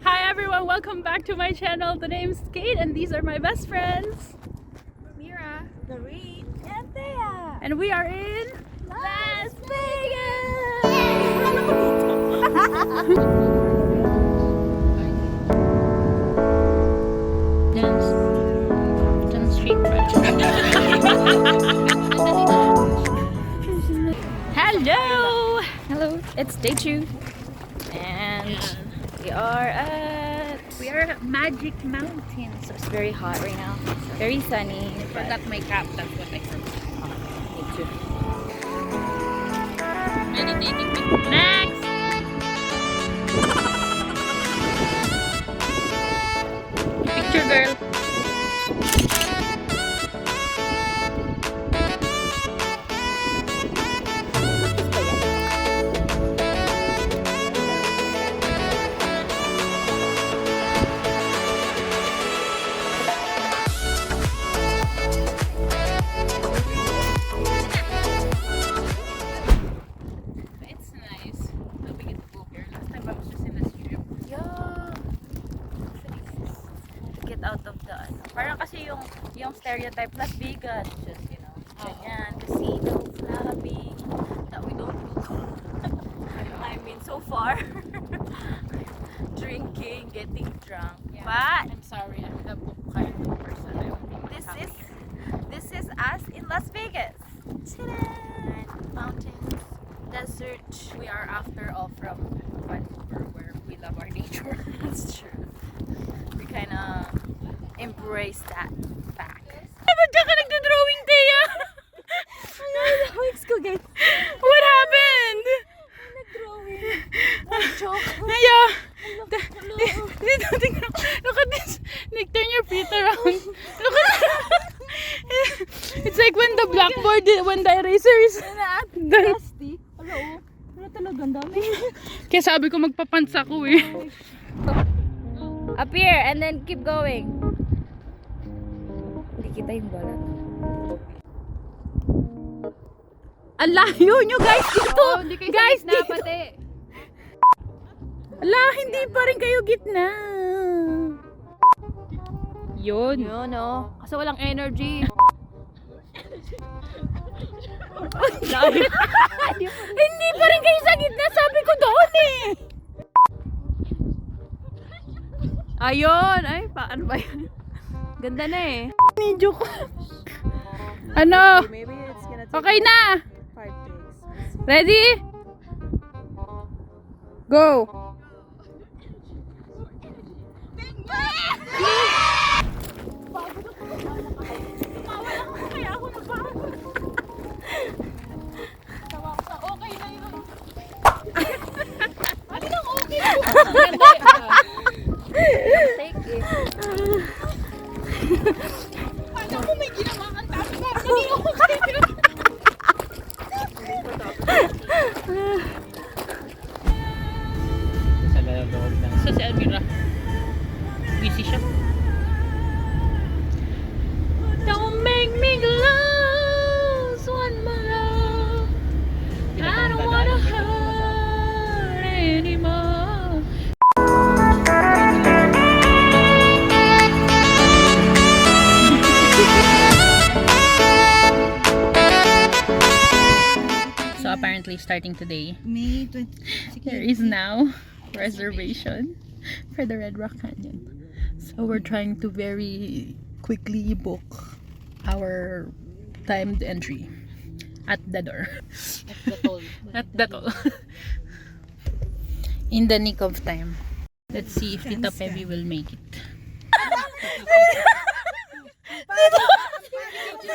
Hi everyone, welcome back to my channel. The name's Kate and these are my best friends, Mira, Doreen, and Thea. and we are in Las Vegas. Dance Street Hello! Hello, it's day 2 and we are at Magic Mountain. So it's very hot right now, very sunny. I forgot my cap, that's what I forgot. Me too. Meditating with Max! Picture girl. It's nice. Now we get to go here. Last time I was just in the strip. Yeah. Get out of the parang kasi yung stereotype Las Vegas, just ganyan, casino, clubbing, that we don't do. I mean, so far, drinking, getting drunk. Yeah. But I'm sorry, I'm the book kind of person. I don't think this is us in Las Vegas. Ta-da! Mountains, desert. we are after all from Vancouver where we love our nature. That's true. We kind of embrace that fact. Ba't ka nagdodrawing, Thea? What happened? Yeah. Dito, tingnan. Look at this. Nick, turn your feet around. Look at it's like when the blackboard, when the eraser is done. Wala talagang dami. Kaya sabi ko magpapants ako eh. Up here and then keep going. Hindi kita yung bola. Ang layo nyo guys dito! Oo, hindi kayo Guys, sa gitna dito. pati. Ala, hindi pa rin kayo gitna. Yun. Yun no. Kasi walang energy. Hindi pa rin kayo sa gitna. Sabi ko doon eh. Ayun! Ay, paano ba yan? Ganda na eh. Medyo ko. Ano? Maybe it's gonna take Okay na. 5 days. Ready? Go. Okay na yun. Take it. Paano mo may ginawa kang tabi na? Hindi ako kayo. So si Almira, busy siya. Don't make me lose one more love. I don't wanna hurt anymore. So apparently starting today, May 20. there is now reservation for the Red Rock Canyon. So we're trying to very quickly book our timed entry at the door. At the toll. In the nick of time. Let's see if Tita Pevi will make it.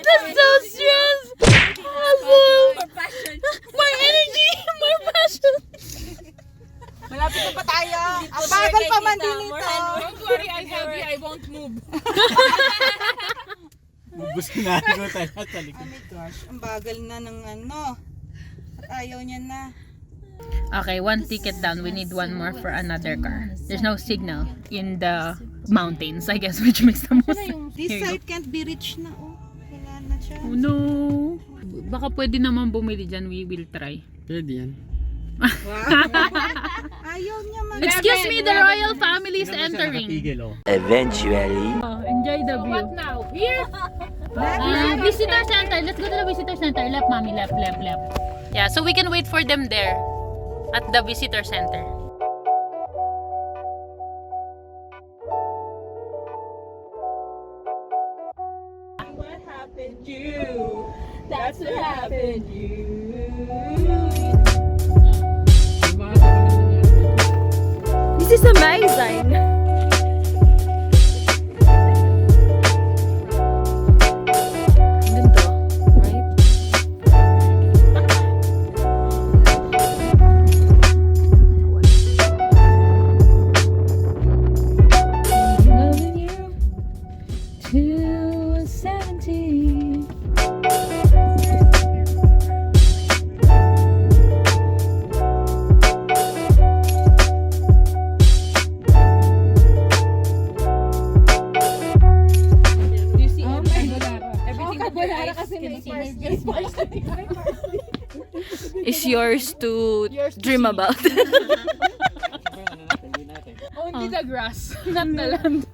That's so stressed. Awesome. More energy, more passion. Malapit na pa tayo. Ang bagal pa man din ito. Don't worry, I have you. I won't move. Bubusin na ako tayo sa likod. Oh my gosh, ang bagal na ng ano. At ayaw niya na. Okay, one ticket down. We need one more for another car. There's no signal in the mountains, I guess, which makes the most sense. This Here you go. side can't be reached na. Oh, wala na siya. Oh no. Baka pwede naman bumili dyan. We will try. Pwede yan. Ayaw niya man. Excuse me, the royal family is entering. Eventually. Enjoy the view. What now? Here? Visitor center. Let's go to the visitor center. Left, mommy. Left. Yeah, so we can wait for them there at the visitor center. What happened you? That's what happened you. This is amazing. Ganda, right? Loving you till 70. Is yours to dream about. Only the grass, not the land.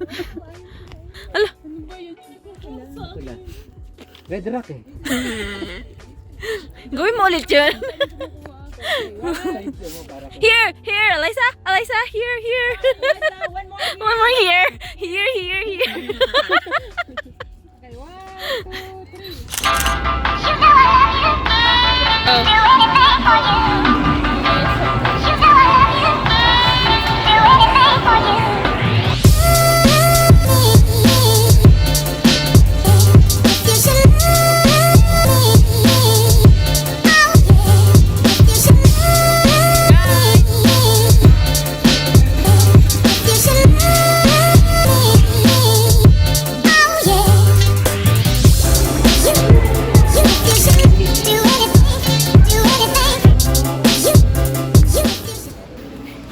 Red Rock eh. Gawin mo ulit yun. Here, Eliza, here. One more here.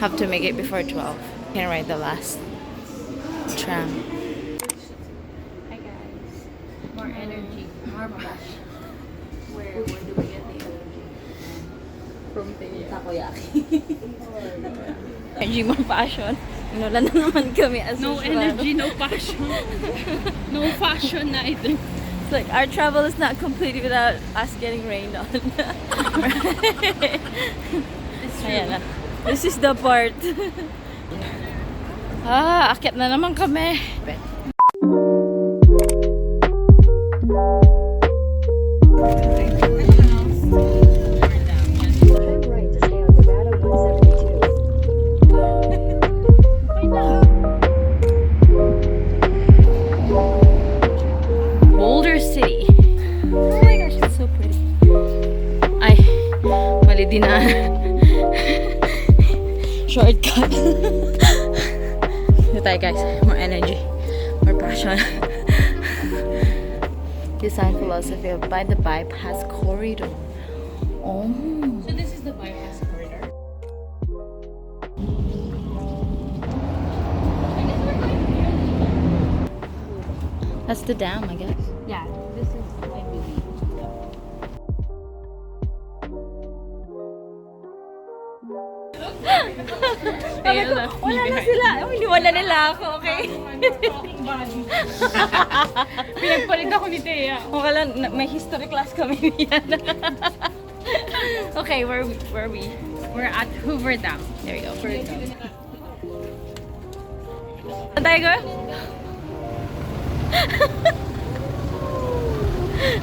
Have to make it before 12. Can ride the last tram. Hi guys. More energy, more passion. Where do we get the energy? From takoyaki. Energy, more passion. Inulan na naman kami as No usual. energy, no passion. No fashion neither. It's like our travel is not complete without us getting rained on. Ayan na. This is the part. Akyat na naman kami. Boulder City. Oh my gosh, it's so pretty. Ay, mali din na. Shortcut. Ito tayo guys. More energy. More passion. Design philosophy of by the bypass corridor. Oh. So this is the bypass corridor. That's the dam, I guess. Yeah, this is, I believe. Wala na sila. Iniwala nila ako, okay? Pinagpalit ako ni Thea. Mukha lang, may history class kami niyan. Okay, where are we? We're at Hoover Dam. There we go. Saan tayo go?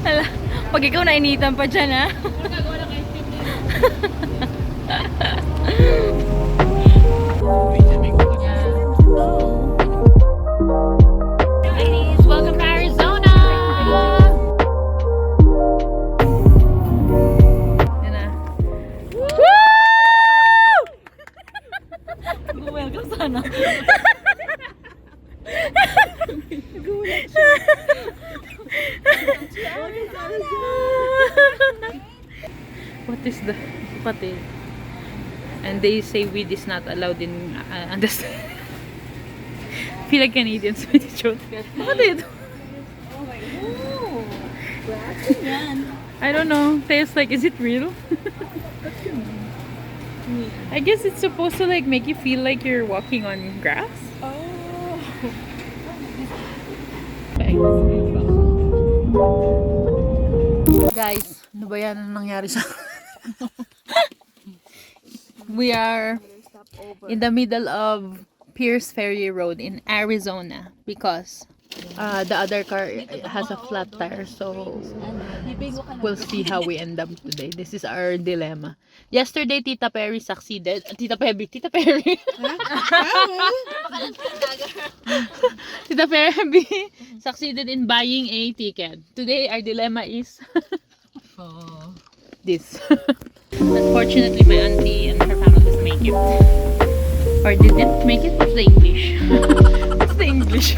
Hala, pag ikaw nainitan pa dyan, ha? Ladies, welcome to Arizona! Yan na. Woo! Welcome sana. What is the pati? And they say weed is not allowed in understand. Feel like Canadians with each other. Bakit ito? I don't know. Tastes like, is it real? I guess it's supposed to like make you feel like you're walking on grass. Guys, ano ba yan? Ano nangyari sa... We are in the middle of Pierce Ferry Road in Arizona because the other car has a flat tire, so we'll see how we end up today. This is our dilemma. Yesterday, Tita Perry succeeded. Tita Perry. Tita Perry succeeded in buying a ticket. Today, our dilemma is this. Unfortunately, my auntie and her family didn't make it. Or didn't make it? What's the English? What's the English?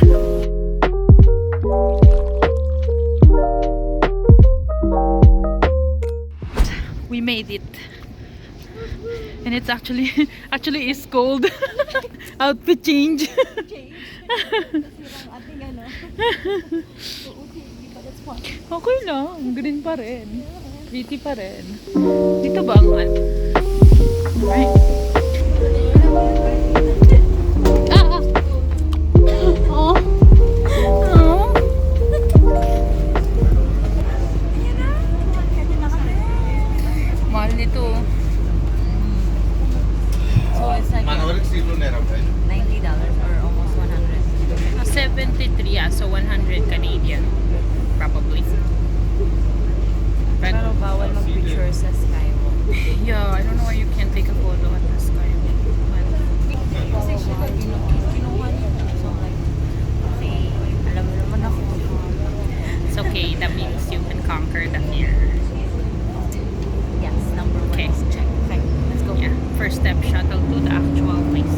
We made it. And it's actually is cold. Outfit change. Okay lang. Green pa rin. Pretty pa rin. Dito ba ang ano? Right. Oh. Oh. Mahal nito. So it's like $90 or almost 100. 73, yeah, so 100 Canadian. Probably. Pero bawal mag-picture sa skywalk. Yeah, I don't know why you can't take a photo at the skywalk. Kasi siya kinuha niya. So like, okay, alam mo naman ako. It's okay, that means you can conquer the fear. Yes, number one Okay. is check. Okay, let's go. Yeah, first step, shuttle to the actual place.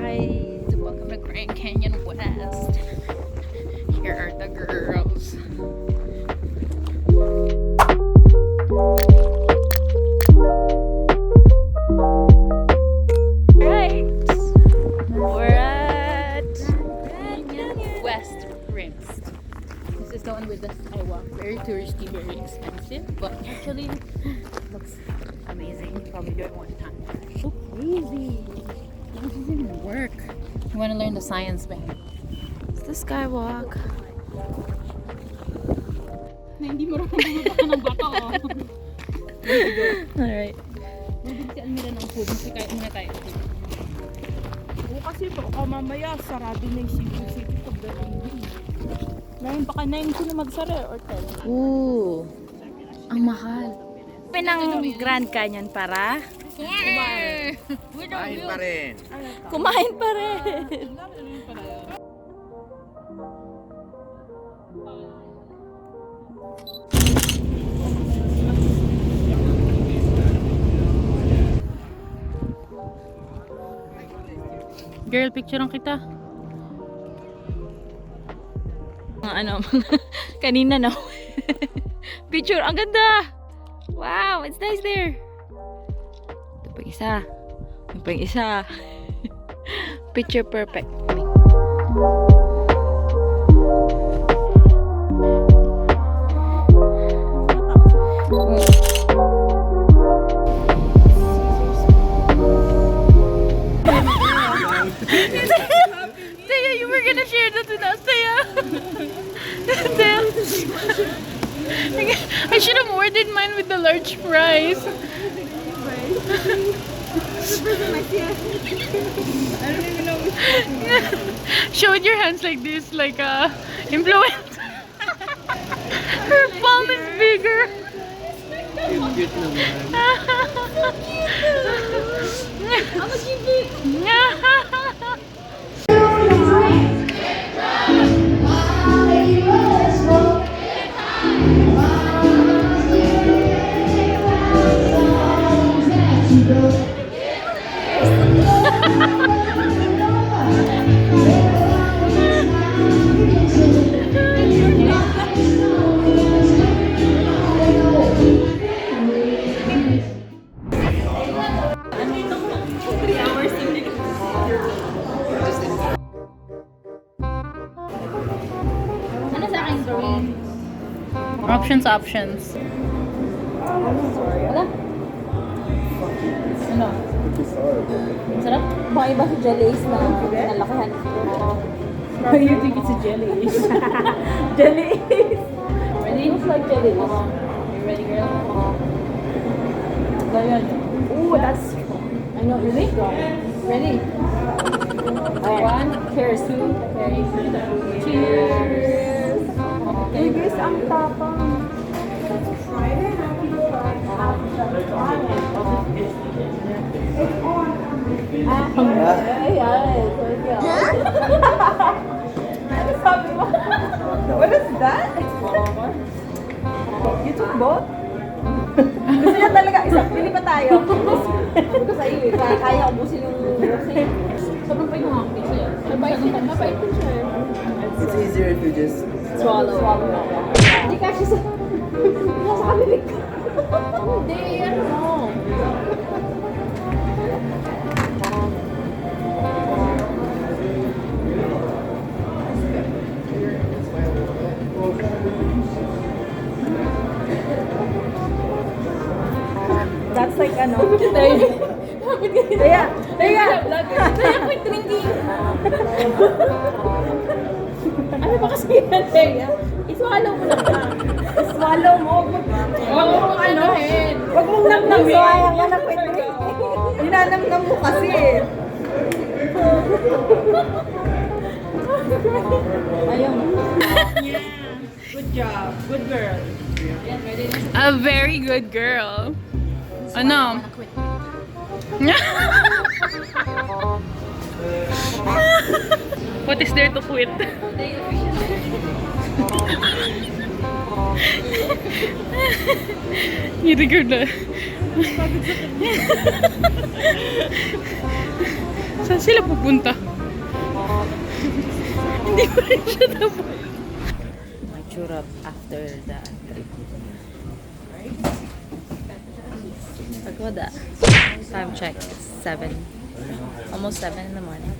Hi, welcome to Grand Canyon West. Here are the girls. Right, we're at West Rims. This is the one with the skywalk. Very touristy, very expensive, but actually looks amazing. You probably do it one time. So crazy. How does it even work? You want to learn the science behind it. It's the skywalk. Na hindi mo rin bumabak ng bato. Alright. Bubig si Almira ng food. Kasi kahit muna tayo. Oo, kasi baka mamaya sarado na yung City pagdating din. Ngayon baka 9 na magsara or 10. Ooh. Ang mahal. Ng Grand Canyon para Yeah! Kain pa rin. kumain pa rin. Girl, picturean kita. Ano, kanina no. Picture, ang ganda. Wow, it's nice there. Ito pa isa. Ito pa isa. Picture perfect. Taya, you were gonna share that with us, Taya. Taya. I should have ordered mine with the large fries. I don't even know which Showed your hands like this, like influencer. Her palm is bigger. Cute naman. I'm a cute. Options. Wala. Ano? Sarap? Baka iba si Jelly's na nalakihan. Why you think it's a jelly? Jelly. Ready? Looks like Jelly's. You ready, girl? So, yun. Ooh, that's I know, really? Ready? One, Cheers. two, okay. Cheers! Okay. biggest ang tapang. Ay, ay. Ano sabi mo? What is that? You took both? Gusto niya talaga, isang pili pa tayo. Sabi ko sa iyo, kaya ubusin yung busin. Sobrang pa yung happy siya. Mabait siya. Mabait din siya. It's easier if you just Swallow. Hindi kasi sa... Nasa kalilig ko. Hindi, ano mo? That's like ano? Kaya, kaya quit drinking. Ano ba kasi yan, Teya? I-swallow mo lang ba? Swallow mo. Huwag mong anuhin. Huwag mong namnamin. Sayang ka na pwede. Ninanamnam mo kasi. Ayun. Good job. Good girl. A very good girl. Ano? What is there to quit? I-record na. Saan sila pupunta? Hindi ko rin siya tapos. My churap after the trip. Pagoda. Time check. It's 7. Almost 7 in the morning.